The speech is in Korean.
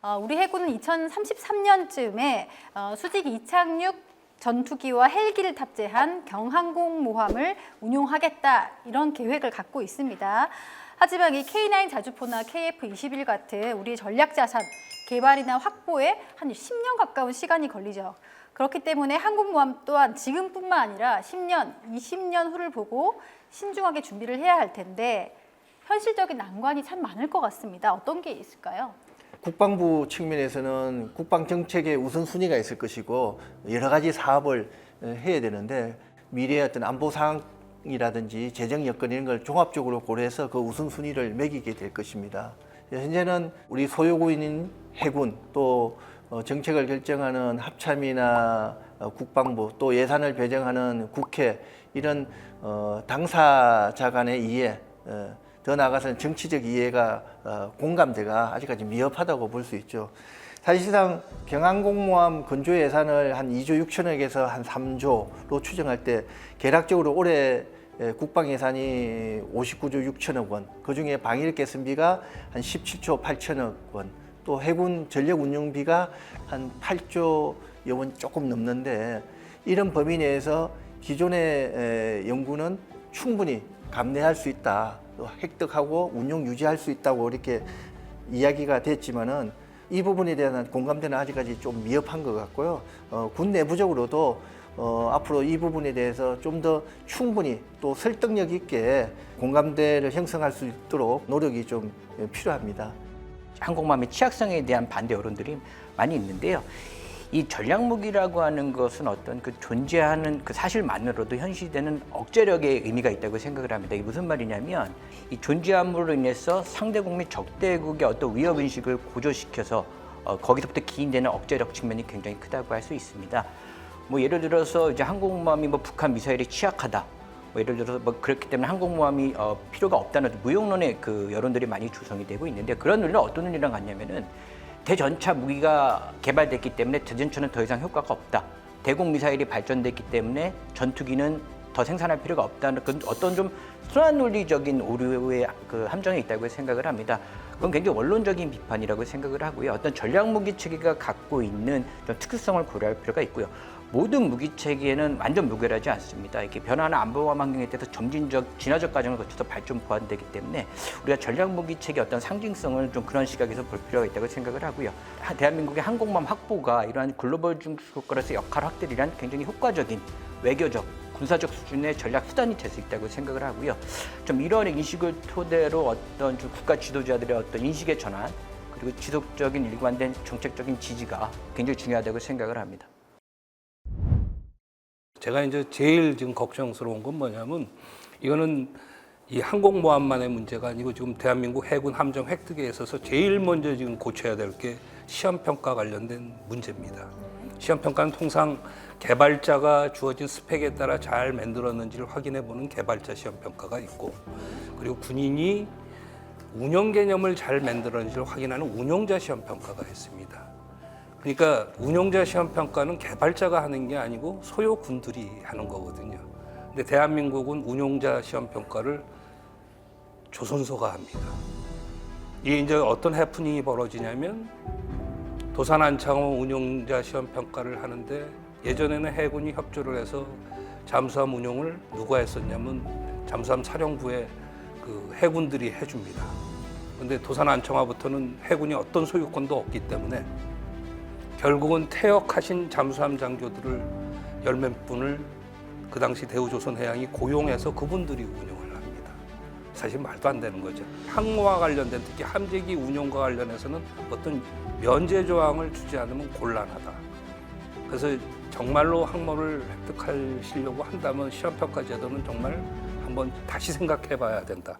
우리 해군은 2033년쯤에 수직 이착륙 전투기와 헬기를 탑재한 경항공모함을 운용하겠다 이런 계획을 갖고 있습니다. 하지만 이 K9 자주포나 KF-21 같은 우리 전략 자산 개발이나 확보에 한 10년 가까운 시간이 걸리죠. 그렇기 때문에 항공모함 또한 지금뿐만 아니라 10년, 20년 후를 보고 신중하게 준비를 해야 할 텐데 현실적인 난관이 참 많을 것 같습니다. 어떤 게 있을까요? 국방부 측면에서는 국방정책의 우선순위가 있을 것이고 여러 가지 사업을 해야 되는데 미래의 어떤 안보 상황이라든지 재정 여건 이런 걸 종합적으로 고려해서 그 우선순위를 매기게 될 것입니다. 현재는 우리 소요국인 해군 또 정책을 결정하는 합참이나 국방부 또 예산을 배정하는 국회 이런 당사자 간의 이해 더 나아가서는 정치적 이해가 공감대가 아직까지 미흡하다고 볼 수 있죠. 사실상 경항공모함 건조 예산을 한 2조 6천억에서 한 3조로 추정할 때 계략적으로 올해 국방 예산이 59조 6천억 원, 그중에 방일 개선비가 한 17조 8천억 원, 또 해군 전력 운용비가 한 8조 원 조금 넘는데 이런 범위 내에서 기존의 연구는 충분히 감내할 수 있다. 획득하고 운용 유지할 수 있다고 이렇게 이야기가 됐지만은 이 부분에 대한 공감대는 아직까지 좀 미흡한 것 같고요. 군 내부적으로도 앞으로 이 부분에 대해서 좀 더 충분히 또 설득력 있게 공감대를 형성할 수 있도록 노력이 좀 필요합니다. 항공모함의 취약성에 대한 반대 여론들이 많이 있는데요. 이 전략무기라고 하는 것은 어떤 그 존재하는 그 사실만으로도 현시되는 억제력의 의미가 있다고 생각을 합니다. 이게 무슨 말이냐면 이 존재함으로 인해서 상대국 및 적대국의 어떤 위협인식을 고조시켜서 거기서부터 기인되는 억제력 측면이 굉장히 크다고 할 수 있습니다. 뭐 예를 들어서 이제 항공모함이 뭐 북한 미사일에 취약하다. 뭐 예를 들어서 뭐 그렇기 때문에 항공모함이 필요가 없다는 무용론의 그 여론들이 많이 조성이 되고 있는데 그런 논리는 어떤 논리랑 같냐면은 대전차 무기가 개발됐기 때문에 대전차는 더 이상 효과가 없다. 대공 미사일이 발전됐기 때문에 전투기는 더 생산할 필요가 없다는 그 어떤 좀 순환 논리적인 오류의 그 함정이 있다고 생각을 합니다. 그건 굉장히 원론적인 비판이라고 생각을 하고요. 어떤 전략 무기 체계가 갖고 있는 좀 특수성을 고려할 필요가 있고요. 모든 무기 체계는 완전 무결하지 않습니다. 이렇게 변화하는 안보와 환경에 대해서 점진적, 진화적 과정을 거쳐서 발전 보완되기 때문에 우리가 전략 무기 체계 어떤 상징성을 좀 그런 시각에서 볼 필요가 있다고 생각을 하고요. 대한민국의 항공모함 확보가 이러한 글로벌 중국가로서 역할 확대를 굉장히 효과적인 외교적, 군사적 수준의 전략 수단이 될 수 있다고 생각을 하고요. 좀 이런 인식을 토대로 어떤 좀 국가 지도자들의 어떤 인식의 전환 그리고 지속적인 일관된 정책적인 지지가 굉장히 중요하다고 생각을 합니다. 제가 이제 제일 지금 걱정스러운 건 뭐냐면 이거는 이 항공모함만의 문제가 아니고 지금 대한민국 해군 함정 획득에 있어서 제일 먼저 지금 고쳐야 될 게 시험평가 관련된 문제입니다. 시험평가는 통상 개발자가 주어진 스펙에 따라 잘 만들었는지를 확인해 보는 개발자 시험평가가 있고 그리고 군인이 운영 개념을 잘 만들었는지를 확인하는 운용자 시험평가가 있습니다. 그러니까 운용자 시험평가는 개발자가 하는 게 아니고 소요군들이 하는 거거든요. 근데 대한민국은 운용자 시험평가를 조선소가 합니다. 이게 이제 어떤 해프닝이 벌어지냐면 도산 안창호 운용자 시험평가를 하는데 예전에는 해군이 협조를 해서 잠수함 운용을 누가 했었냐면 잠수함 사령부의 그 해군들이 해줍니다. 근데 도산 안창호부터는 해군이 어떤 소유권도 없기 때문에 결국은 퇴역하신 잠수함 장교들을 열 몇 분을 그 당시 대우조선해양이 고용해서 그분들이 운영을 합니다. 사실 말도 안 되는 거죠. 항모와 관련된 특히 함재기 운용과 관련해서는 어떤 면제 조항을 주지 않으면 곤란하다. 그래서 정말로 항모를 획득하시려고 한다면 시험평가 제도는 정말 한번 다시 생각해 봐야 된다.